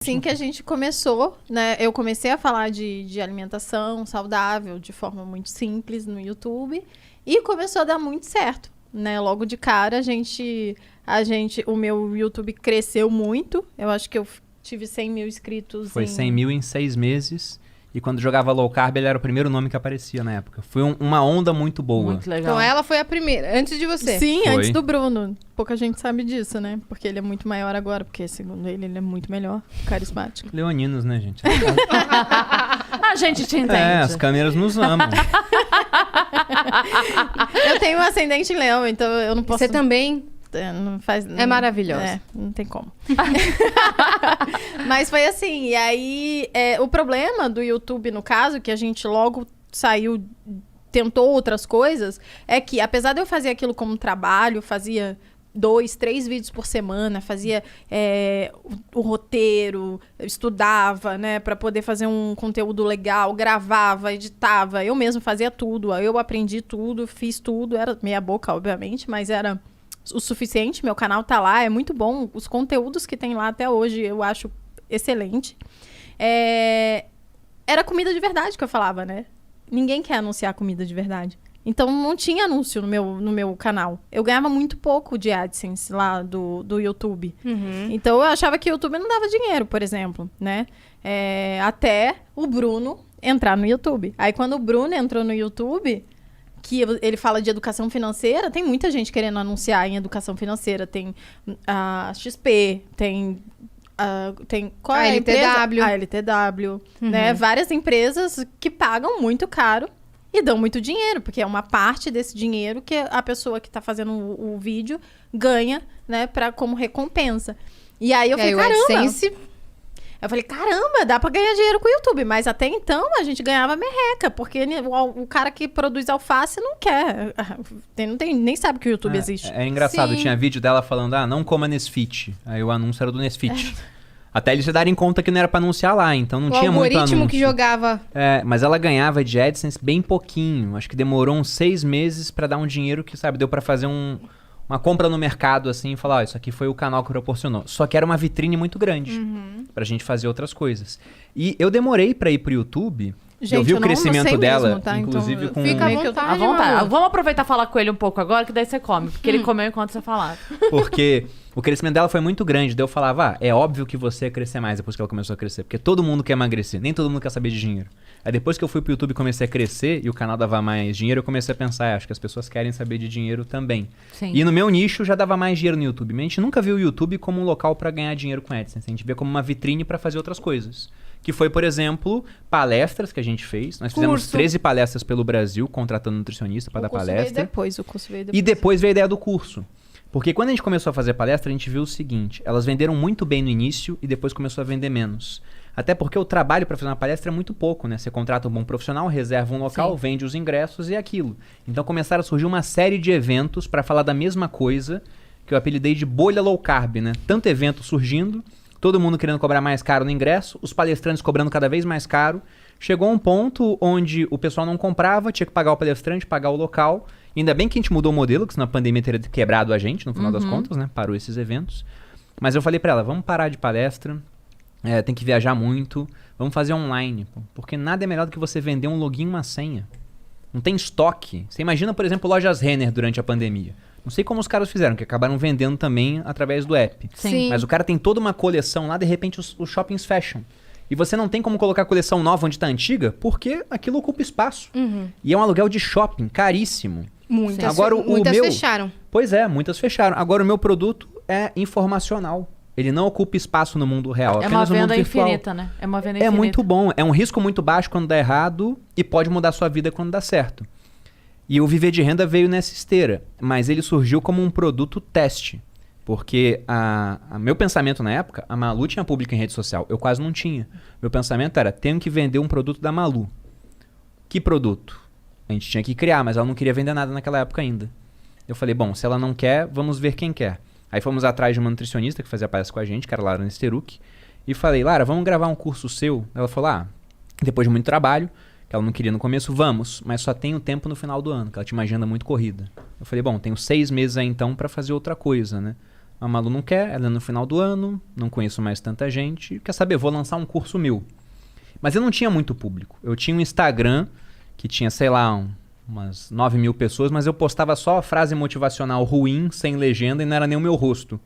Assim que a gente começou, né? Eu comecei a falar de alimentação saudável de forma muito simples no YouTube e começou a dar muito certo, né? Logo de cara, o meu YouTube cresceu muito. Eu acho que eu tive 100 mil inscritos. Foi 100 mil em 6 meses. E quando jogava low carb, ele era o primeiro nome que aparecia na época. Foi uma onda muito boa. Muito legal. Então ela foi a primeira, antes de você. Sim, Foi. antes do Bruno. Pouca gente sabe disso, né? Porque ele é muito maior agora, porque segundo ele é muito melhor, carismático. Leoninos, né, gente? A gente te entende. As câmeras nos amam. Eu tenho um ascendente em leão, então eu não posso... Você também Não faz, é maravilhosa. É, não tem como. Mas foi assim, e aí o problema do YouTube, no caso, que a gente logo saiu, tentou outras coisas, é que apesar de eu fazer aquilo como trabalho, fazia 2, 3 vídeos por semana, fazia o roteiro, estudava, né, para poder fazer um conteúdo legal, gravava, editava, eu mesmo fazia tudo, eu aprendi tudo, fiz tudo, era meia boca, obviamente, mas era o suficiente, meu canal tá lá, é muito bom, os conteúdos que tem lá até hoje eu acho excelente. Era comida de verdade que eu falava, né? Ninguém quer anunciar comida de verdade. Então não tinha anúncio no meu canal. Eu ganhava muito pouco de AdSense lá do YouTube. Uhum. Então eu achava que o YouTube não dava dinheiro, por exemplo, né? Até o Bruno entrar no YouTube. Aí quando o Bruno entrou no YouTube, que ele fala de educação financeira, tem muita gente querendo anunciar em educação financeira. Tem a XP, tem qual é a empresa? A LTW, né? Várias empresas que pagam muito caro e dão muito dinheiro, porque é uma parte desse dinheiro que a pessoa que está fazendo o vídeo ganha, né, como recompensa. E aí eu falei, caramba, dá pra ganhar dinheiro com o YouTube. Mas até então a gente ganhava merreca, porque o cara que produz alface não quer. Nem sabe que o YouTube existe. É engraçado, Sim. tinha vídeo dela falando, não coma Nesfit. Aí o anúncio era do Nesfit. Até eles se darem conta que não era pra anunciar lá, então não tinha muito anúncio. O algoritmo que jogava... Mas ela ganhava de AdSense bem pouquinho. Acho que demorou uns 6 meses pra dar um dinheiro que, sabe, deu pra fazer uma compra no mercado, assim, e falar, isso aqui foi o canal que proporcionou. Só que era uma vitrine muito grande pra gente fazer outras coisas. E eu demorei pra ir pro YouTube. Gente, eu vi o não sei crescimento dela, mesmo, tá? inclusive Então, com... Fica à meio que eu- vontade, À vontade. Malu. Vamos aproveitar e falar com ele um pouco agora, que daí você come. Porque ele comeu enquanto você falava. Porque o crescimento dela foi muito grande. Daí eu falava, é óbvio que você ia crescer mais depois que ela começou a crescer. Porque todo mundo quer emagrecer, nem todo mundo quer saber de dinheiro. Aí depois que eu fui pro YouTube e comecei a crescer e o canal dava mais dinheiro, eu comecei a pensar, acho que as pessoas querem saber de dinheiro também. Sim. E no meu nicho já dava mais dinheiro no YouTube. Mas a gente nunca viu o YouTube como um local pra ganhar dinheiro com AdSense. A gente vê como uma vitrine pra fazer outras coisas. Que foi, por exemplo, palestras que a gente fez. Nós fizemos 13 palestras pelo Brasil, contratando nutricionista para dar O curso palestra. veio depois. E depois veio a ideia do curso. Porque quando a gente começou a fazer palestra, a gente viu o seguinte. Elas venderam muito bem no início e depois começou a vender menos. Até porque o trabalho para fazer uma palestra é muito pouco, né? Você contrata um bom profissional, reserva um local, vende os ingressos e aquilo. Então começaram a surgir uma série de eventos para falar da mesma coisa, que eu apelidei de bolha low carb, né? Tanto evento surgindo, todo mundo querendo cobrar mais caro no ingresso, os palestrantes cobrando cada vez mais caro. Chegou um ponto onde o pessoal não comprava, tinha que pagar o palestrante, pagar o local. Ainda bem que a gente mudou o modelo, que senão a pandemia teria quebrado a gente, no final das contas, né? Parou esses eventos. Mas eu falei pra ela, vamos parar de palestra, tem que viajar muito, vamos fazer online. Porque nada é melhor do que você vender um login e uma senha. Não tem estoque. Você imagina, por exemplo, lojas Renner durante a pandemia. Não sei como os caras fizeram, que acabaram vendendo também através do app. Sim. Mas o cara tem toda uma coleção lá, de repente os shoppings fecham. E você não tem como colocar a coleção nova onde está antiga, porque aquilo ocupa espaço. E é um aluguel de shopping, caríssimo. Muitas, Agora, o muitas meu- fecharam. Pois é, muitas fecharam. Agora o meu produto é informacional. Ele não ocupa espaço no mundo real, É uma apenas no mundo venda virtual. infinita, né? É uma venda É infinita. muito bom. É um risco muito baixo quando dá errado e pode mudar a sua vida quando dá certo. E o Viver de Renda veio nessa esteira, mas ele surgiu como um produto teste. Porque meu pensamento na época, a Malu tinha público em rede social, eu quase não tinha. Meu pensamento era, tenho que vender um produto da Malu. Que produto? A gente tinha que criar, mas ela não queria vender nada naquela época ainda. Eu falei, bom, se ela não quer, vamos ver quem quer. Aí fomos atrás de uma nutricionista que fazia palestra com a gente, que era a Lara Nesteruk, e falei, Lara, vamos gravar um curso seu? Ela falou, depois de muito trabalho, que ela não queria no começo, vamos, mas só tenho tempo no final do ano, que ela tinha uma agenda muito corrida. Eu falei, bom, tenho 6 meses aí então pra fazer outra coisa, né? A Malu não quer, ela é no final do ano, não conheço mais tanta gente. Quer saber, vou lançar um curso meu. Mas eu não tinha muito público. Eu tinha um Instagram que tinha, sei lá, umas 9 mil pessoas, mas eu postava só frase motivacional ruim, sem legenda, e não era nem o meu rosto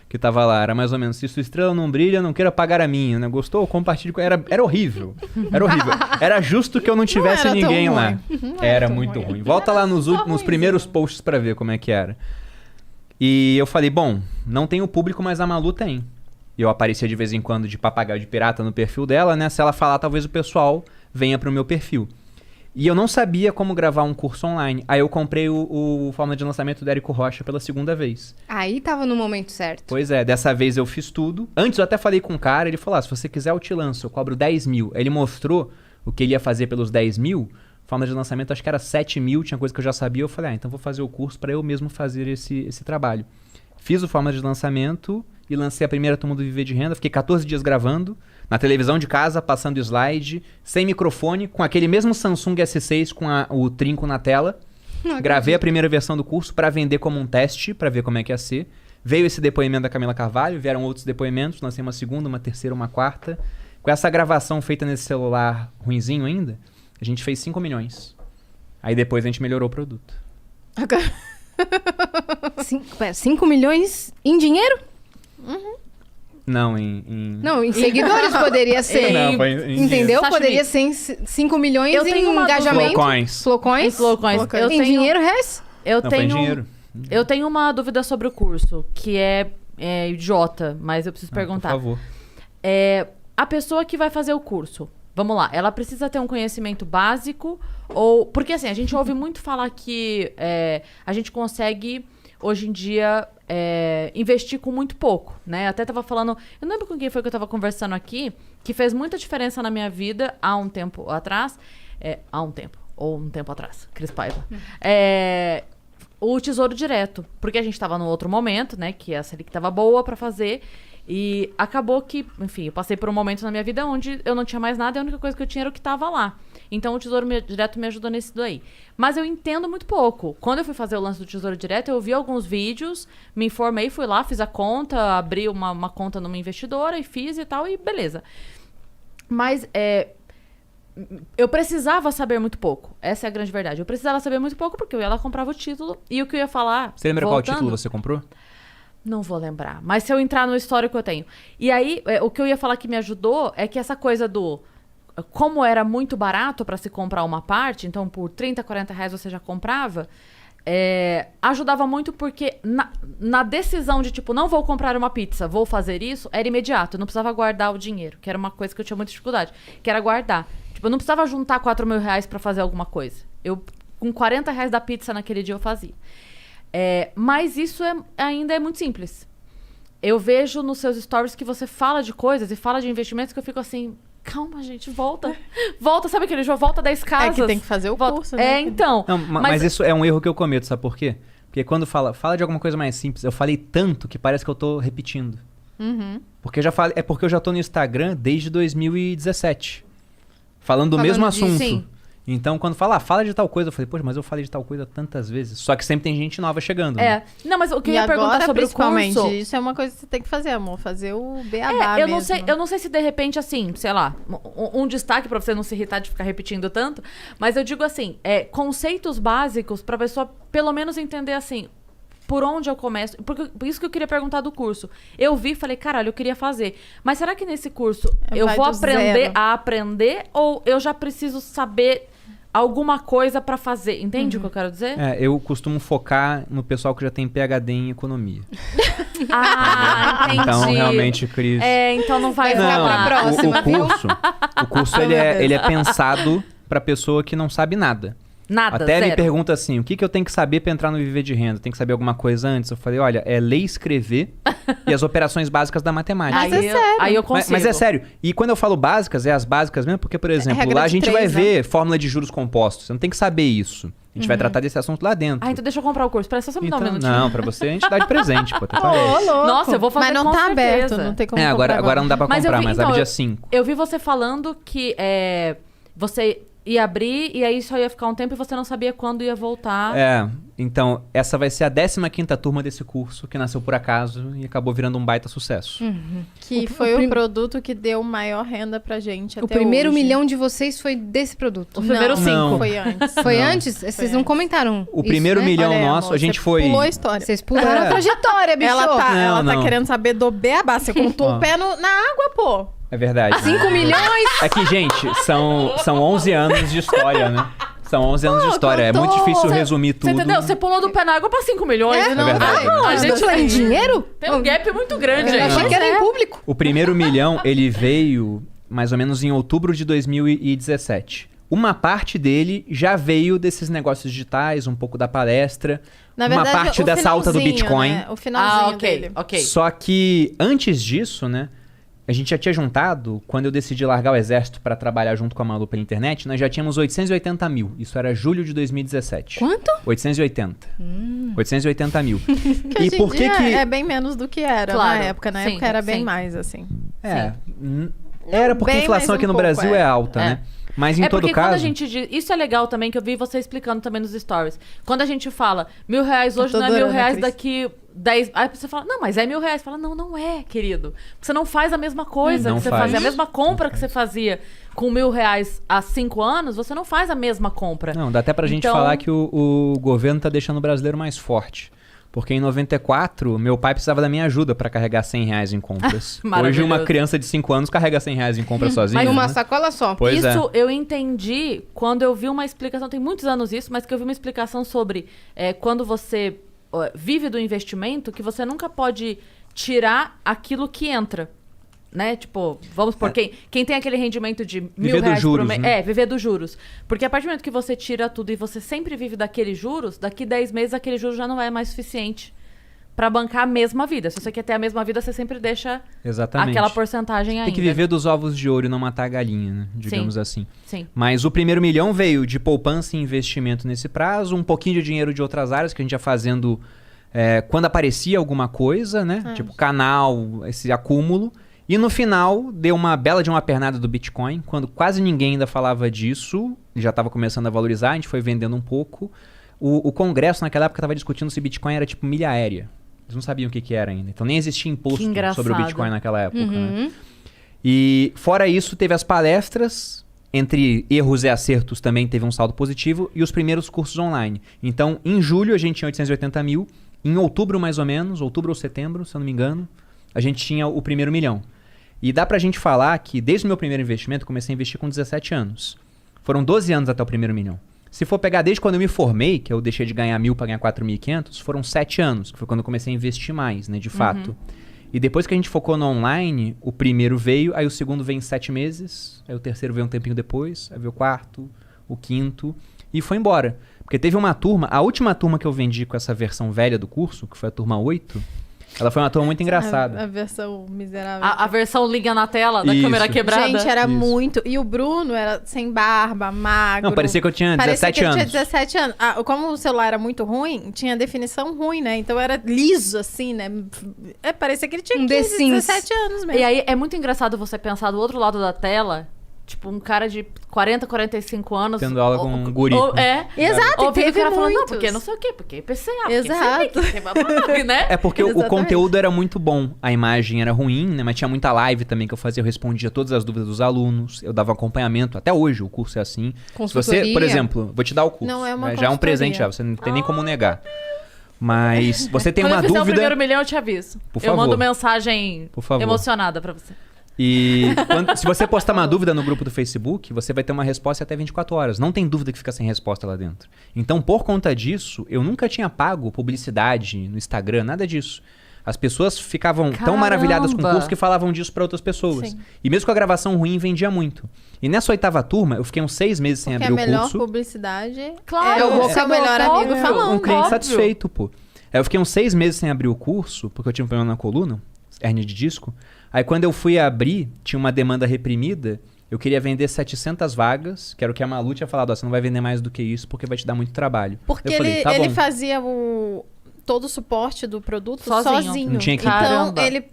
que tava lá. Era mais ou menos, se sua estrela não brilha, não queira apagar a minha, né? Gostou? Compartilhe com... Era horrível. Era horrível. Era justo que eu não tivesse Não era tão ninguém lá. ruim. Não Era tão muito ruim. ruim. Volta lá nos primeiros posts pra ver como é que era. E eu falei, bom, não tenho público, mas a Malu tem. E eu aparecia de vez em quando de papagaio de pirata no perfil dela, né? Se ela falar, talvez o pessoal venha pro meu perfil. E eu não sabia como gravar um curso online. Aí eu comprei o Fórmula de Lançamento do Érico Rocha pela segunda vez. Aí tava no momento certo. Pois é, dessa vez eu fiz tudo. Antes eu até falei com um cara, ele falou, se você quiser eu te lanço, eu cobro 10 mil. Aí ele mostrou o que ele ia fazer pelos 10 mil. Fórmula de lançamento acho que era 7 mil, tinha coisa que eu já sabia. Eu falei, então vou fazer o curso para eu mesmo fazer esse trabalho. Fiz o Fórmula de Lançamento e lancei a primeira turma do Viver de Renda. Fiquei 14 dias gravando, na televisão de casa, passando slide, sem microfone, com aquele mesmo Samsung S6 com o trinco na tela. Gravei a primeira versão do curso para vender como um teste, para ver como é que ia ser. Veio esse depoimento da Camila Carvalho, vieram outros depoimentos, lancei uma segunda, uma terceira, uma quarta. Com essa gravação feita nesse celular ruinzinho ainda, a gente fez 5 milhões. Aí depois a gente melhorou o produto. 5 milhões em dinheiro? Não, Não, em seguidores poderia ser. Não, foi em Entendeu? Sashimi. Poderia ser em 5 milhões Eu em tenho uma engajamento. Flowcoins. Flowcoins? Flowcoins. Eu Em tenho- dinheiro, Rez? Eu Não, foi em tenho, dinheiro. eu tenho uma dúvida sobre o curso, que é idiota, mas eu preciso perguntar. Por favor. A pessoa que vai fazer o curso, vamos lá, ela precisa ter um conhecimento básico ou... Porque assim, a gente ouve muito falar que a gente consegue, hoje em dia, investir com muito pouco, né? Até tava falando... Eu não lembro com quem foi que eu tava conversando aqui, que fez muita diferença na minha vida há um tempo atrás. Ou um tempo atrás, Cris Paiva. O Tesouro Direto. Porque a gente tava num outro momento, né? Que essa ali que tava boa pra fazer... E acabou que, enfim, eu passei por um momento na minha vida onde eu não tinha mais nada e a única coisa que eu tinha era o que estava lá. Então o Tesouro Direto me ajudou nisso daí. Mas eu entendo muito pouco. Quando eu fui fazer o lance do Tesouro Direto, eu vi alguns vídeos, me informei, fui lá, fiz a conta, abri uma conta numa investidora e fiz e tal, e beleza. Mas eu precisava saber muito pouco. Essa é a grande verdade. Eu precisava saber muito pouco porque eu ia lá, comprava o título e o que eu ia falar... Você lembra qual título você comprou? Não vou lembrar. Mas se eu entrar no histórico que eu tenho. E aí, o que eu ia falar que me ajudou é que essa coisa do... Como era muito barato para se comprar uma parte, então por 30, 40 reais você já comprava, ajudava muito porque na decisão de, tipo, não vou comprar uma pizza, vou fazer isso, era imediato. Eu não precisava guardar o dinheiro, que era uma coisa que eu tinha muita dificuldade, que era guardar. Tipo, eu não precisava juntar 4 mil reais para fazer alguma coisa. Com 40 reais da pizza naquele dia eu fazia. Mas isso ainda é muito simples. Eu vejo nos seus stories que você fala de coisas e fala de investimentos que eu fico assim, calma, gente, volta. Volta, sabe aquele jogo? Volta 10 casas. É que tem que fazer o Volta. curso, né? Então. Não, mas isso é um erro que eu cometo, sabe por quê? Porque quando fala de alguma coisa mais simples, eu falei tanto que parece que eu tô repetindo. Porque porque eu já tô no Instagram desde 2017. Falando do mesmo disso, assunto. sim. Então, quando fala de tal coisa, eu falei, poxa, mas eu falei de tal coisa tantas vezes. Só que sempre tem gente nova chegando. Né? Não, mas o que eu E ia perguntar agora, sobre o principalmente, curso... isso é uma coisa que você tem que fazer, amor. Fazer o beabá eu mesmo. não sei se de repente, assim, sei lá, um destaque pra você não se irritar de ficar repetindo tanto, mas eu digo assim, conceitos básicos pra pessoa pelo menos entender assim, por onde eu começo. Por isso que eu queria perguntar do curso. Eu vi e falei, caralho, eu queria fazer. Mas será que nesse curso eu Vai vou do aprender zero. a aprender ou eu já preciso saber alguma coisa pra fazer? Entende o que eu quero dizer? Eu costumo focar no pessoal que já tem PhD em economia. Ah, entendi. Então, realmente, Cris... Então não vai Vai ficar rolar. pra próxima, viu? o curso ele é pensado pra pessoa que não sabe nada. Nada, Até zero. me pergunta assim, o que eu tenho que saber pra entrar no Viver de Renda? Tem que saber alguma coisa antes? Eu falei, olha, é ler e escrever e as operações básicas da matemática. Mas é sério. Aí eu Mas, consigo. mas é sério. E quando eu falo básicas, é as básicas mesmo, porque, por exemplo, regra lá a de gente vai 3, né? ver fórmula de juros compostos. Você não tem que saber isso. A gente vai tratar desse assunto lá dentro. Ah, então deixa eu comprar o curso. Presta só me dar um Então, minutinho. não, pra você a gente dá de presente, pô. Até Ô, parece. louco. Nossa, eu vou fazer Mas não com tá aberto, certeza. não tem como Agora comprar não dá pra Mas eu comprar, vi- mas então, abre dia eu- 5. Eu vi você falando que você ia abrir e aí só ia ficar um tempo e você não sabia quando ia voltar. Então, essa vai ser a 15ª turma desse curso, que nasceu por acaso e acabou virando um baita sucesso. Que foi o produto que deu maior renda pra gente O até primeiro hoje. milhão de vocês foi desse produto. Os primeiros Não. 5. Foi antes. Foi Não. antes? Vocês não antes. comentaram O isso, primeiro né? milhão Olha, nosso, amor, a gente você foi... pulou a história. Vocês pularam a trajetória, bicho. Ela tá Não. querendo saber do beabá. Você contou Ó. o pé na água, pô. É verdade. 5 milhões? É que, gente, são 11 anos de história, né? São 11 anos de história. É muito contou. difícil resumir Você tudo. entendeu? Você pulou do pé na água pra 5 milhões. É verdade. A Vocês gente estão falando em dinheiro? tem um gap muito grande Eu aí. achei que era em público. O primeiro milhão, ele veio mais ou menos em outubro de 2017. Uma parte dele já veio desses negócios digitais, um pouco da palestra. Na uma verdade, parte o dessa alta do finalzinho, Bitcoin. né? O finalzinho ok, dele. ok. Só que antes disso, né? A gente já tinha juntado, quando eu decidi largar o exército para trabalhar junto com a Malu pela internet, nós já tínhamos 880 mil. Isso era julho de 2017. Quanto? 880. 880 mil. Que E hoje em por que dia que... é bem menos do que era Claro, na época. Na sim, época era bem sim. mais, assim. Era porque a Bem inflação mais aqui um no pouco, Brasil é. é alta, É. né? Mas em É todo porque caso... quando a gente diz... Isso é legal também, que eu vi você explicando também nos stories. Quando a gente fala, R$1.000 hoje tô não é R$1.000 adorando a Cris. daqui 10... Aí você fala, não, mas é R$1.000. Fala, não, não é, querido. Você não faz a mesma coisa Não que você faz. fazia. A mesma compra que você fazia com R$1.000 há 5 anos, você não faz a mesma compra. Não, dá até pra gente Então- falar que o governo tá deixando o brasileiro mais forte. Porque em 94, meu pai precisava da minha ajuda pra carregar R$100 em compras. Hoje Maravilhoso. uma criança de 5 anos carrega R$100 em compras sozinha. Mas uma né? sacola só. Pois é. Isso eu entendi quando eu vi uma explicação, tem muitos anos isso, mas que eu vi uma explicação sobre quando você vive do investimento, que você nunca pode tirar aquilo que entra. Né? Tipo, vamos por quem tem aquele rendimento de Viver R$1.000 dos juros, por mês. né? Viver dos juros. Porque a partir do momento que você tira tudo e você sempre vive daqueles juros, daqui 10 meses aquele juro já não é mais suficiente pra bancar a mesma vida. Se você quer ter a mesma vida, você sempre deixa Exatamente. aquela porcentagem ainda. Tem que viver dos ovos de ouro e não matar a galinha, né? Digamos assim. Sim. Mas o primeiro milhão veio de poupança e investimento nesse prazo, um pouquinho de dinheiro de outras áreas que a gente ia fazendo quando aparecia alguma coisa, né? Tipo canal, esse acúmulo. E no final, deu uma bela de uma pernada do Bitcoin, quando quase ninguém ainda falava disso, já estava começando a valorizar, a gente foi vendendo um pouco. O Congresso naquela época estava discutindo se Bitcoin era tipo milha aérea. Eles não sabiam o que era ainda. Então nem existia imposto sobre o Bitcoin naquela época. Né? E fora isso, teve as palestras, entre erros e acertos também teve um saldo positivo, e os primeiros cursos online. Então, em julho a gente tinha 880 mil, em outubro mais ou menos, outubro ou setembro, se eu não me engano, a gente tinha o primeiro milhão. E dá pra gente falar que desde o meu primeiro investimento, comecei a investir com 17 anos. Foram 12 anos até o primeiro milhão. Se for pegar desde quando eu me formei, que eu deixei de ganhar 1.000 para ganhar 4.500, foram 7 anos, que foi quando eu comecei a investir mais, né, de fato. E depois que a gente focou no online, o primeiro veio, aí o segundo veio em 7 meses, aí o terceiro veio um tempinho depois, aí veio o quarto, o quinto, e foi embora. Porque teve uma turma, a última turma que eu vendi com essa versão velha do curso, que foi a turma 8, ela foi uma turma muito engraçada. A versão miserável. A versão liga na tela da Isso. câmera quebrada. Gente, era Isso. muito... E o Bruno era sem barba, magro. Não, parecia que eu tinha 17 Parecia que ele anos. tinha 17 anos. Como o celular era muito ruim, tinha definição ruim, né? Então era liso, assim, né? Parecia que ele tinha Um The 15, Sims. 17 anos mesmo. E aí é muito engraçado você pensar do outro lado da tela, tipo, um cara de 40, 45 anos. Tendo aula com um guri. Exato, e Ouvindo o teve cara falando, não, muitos. porque não sei o quê, porque PCA, Exato. porque né? É porque o Exatamente. conteúdo era muito bom. A imagem era ruim, né? Mas tinha muita live também que eu fazia. Eu respondia todas as dúvidas dos alunos. Eu dava acompanhamento. Até hoje o curso é assim. Se você, Consultoria. por exemplo, vou te dar o curso. Não é uma Já é um consultoria. presente já. Você não tem nem como negar. Mas você tem Quando uma eu fizer o dúvida... primeiro milhão, eu te aviso. Por Eu favor. mando mensagem Por favor. emocionada pra você. E se você postar uma dúvida no grupo do Facebook, você vai ter uma resposta até 24 horas. Não tem dúvida que fica sem resposta lá dentro. Então, por conta disso, eu nunca tinha pago publicidade no Instagram, nada disso. As pessoas ficavam tão maravilhadas com o Caramba! curso que falavam disso para outras pessoas. Sim. E mesmo com a gravação ruim, vendia muito. E nessa 8ª turma, eu fiquei uns 6 meses sem Porque a abrir o melhor curso. publicidade Claro, é o boca seu a melhor boca, amigo óbvio. falando. Um cliente óbvio. satisfeito, pô. Aí eu fiquei uns 6 meses sem abrir o curso, porque eu tinha um problema na coluna, hérnia de disco. Aí quando eu fui abrir, tinha uma demanda reprimida, eu queria vender 700 vagas, que era o que a Malu tinha falado, ó, você não vai vender mais do que isso, porque vai te dar muito trabalho. Porque eu falei, ele, tá ele bom. fazia todo o suporte do produto Sozinho. sozinho. Não tinha equipe. Então, Caramba. ele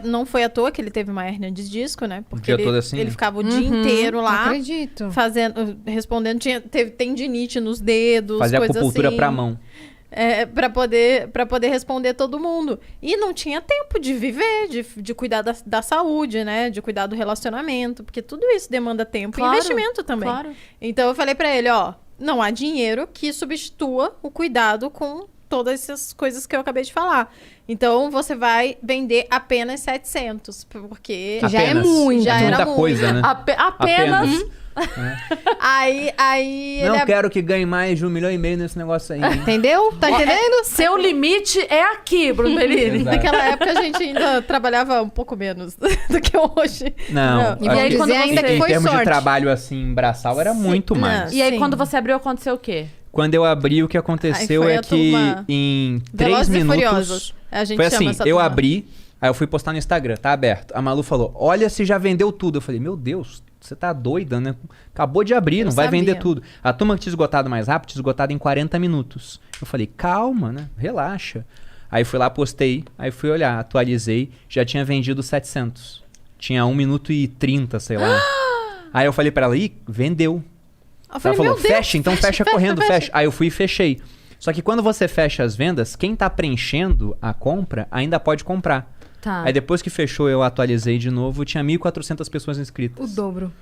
não foi à toa que ele teve uma hérnia de disco, né? Porque dia ele, todo assim, ele né? ficava o dia inteiro Não lá, acredito. respondendo. Teve tendinite nos dedos, Fazia coisa acupuntura assim. pra mão. Pra poder responder todo mundo. E não tinha tempo de viver, de cuidar da saúde, né? De cuidar do relacionamento, porque tudo isso demanda tempo Claro, e investimento também. Claro. Então eu falei pra ele, ó, não há dinheiro que substitua o cuidado com todas essas coisas que eu acabei de falar. Então você vai vender apenas 700, porque Apenas. Já é muito. Já É era muita muito. coisa, né? Apenas. Aí Não ele quero que ganhe mais de 1,5 milhão nesse negócio aí. hein? Entendeu? Tá entendendo? Seu limite é aqui, Bruno Bellini. Exato. Naquela época a gente ainda trabalhava um pouco menos do que hoje. Não. E vamos acho que quando dizer ainda você- que em foi termos de sorte. trabalho assim, braçal, era muito mais. E aí, Sim. quando você abriu, aconteceu o quê? Quando eu abri, o que aconteceu Aí foi é a que turma em 3 Velozes e minutos... Furiosos. A gente Foi chama assim, essa eu turma. abri, aí eu fui postar no Instagram, tá aberto. A Malu falou, olha se já vendeu tudo. Eu falei, meu Deus, você tá doida, né? Acabou de abrir, Eu não vai sabia. vender tudo. A turma que tinha esgotado mais rápido, tinha esgotado em 40 minutos. Eu falei, calma, né? Relaxa. Aí fui lá, postei, aí fui olhar, atualizei, já tinha vendido 700. Tinha 1 minuto e 30, sei lá. Aí eu falei pra ela, ih, vendeu. Eu falei, Ela falou, meu Deus, fecha, então fecha correndo, fecha. Aí eu fui e fechei. Só que quando você fecha as vendas, quem tá preenchendo a compra ainda pode comprar. Tá. Aí depois que fechou, eu atualizei de novo, tinha 1.400 pessoas inscritas. O dobro.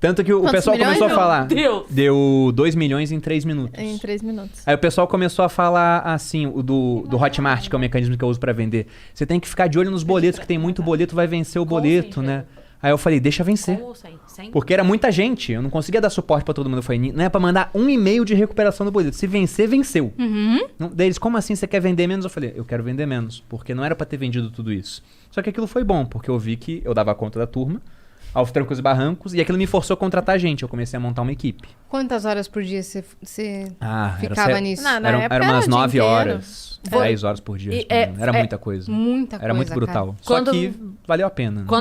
Tanto que o Quantos pessoal milhões? começou a falar. Meu Deus. Deu 2 milhões em 3 minutos. Em 3 minutos. Aí o pessoal começou a falar assim, o do Hotmart, que é o mecanismo que eu uso pra vender. Você tem que ficar de olho nos boletos, que tem muito boleto, vai vencer o Com ou boleto, sem né? Aí eu falei, deixa vencer. Com ou sem? Sem? Porque era muita gente, eu não conseguia dar suporte pra todo mundo. Eu falei, não é pra mandar 1 e-mail de recuperação do boleto. Se vencer, venceu. Não, daí eles, como assim você quer vender menos? Eu falei, eu quero vender menos, porque não era pra ter vendido tudo isso. Só que aquilo foi bom, porque eu vi que eu dava conta da turma, aos trancos e barrancos, e aquilo me forçou a contratar gente. Eu comecei a montar uma equipe. Quantas horas por dia você Ah, ficava nisso? Na Eram época umas era o dia 9 inteiro. horas, 10 horas por dia. E respondendo. Era muita coisa. Muita Era coisa, muito brutal. Quando- Só que valeu a pena. Né?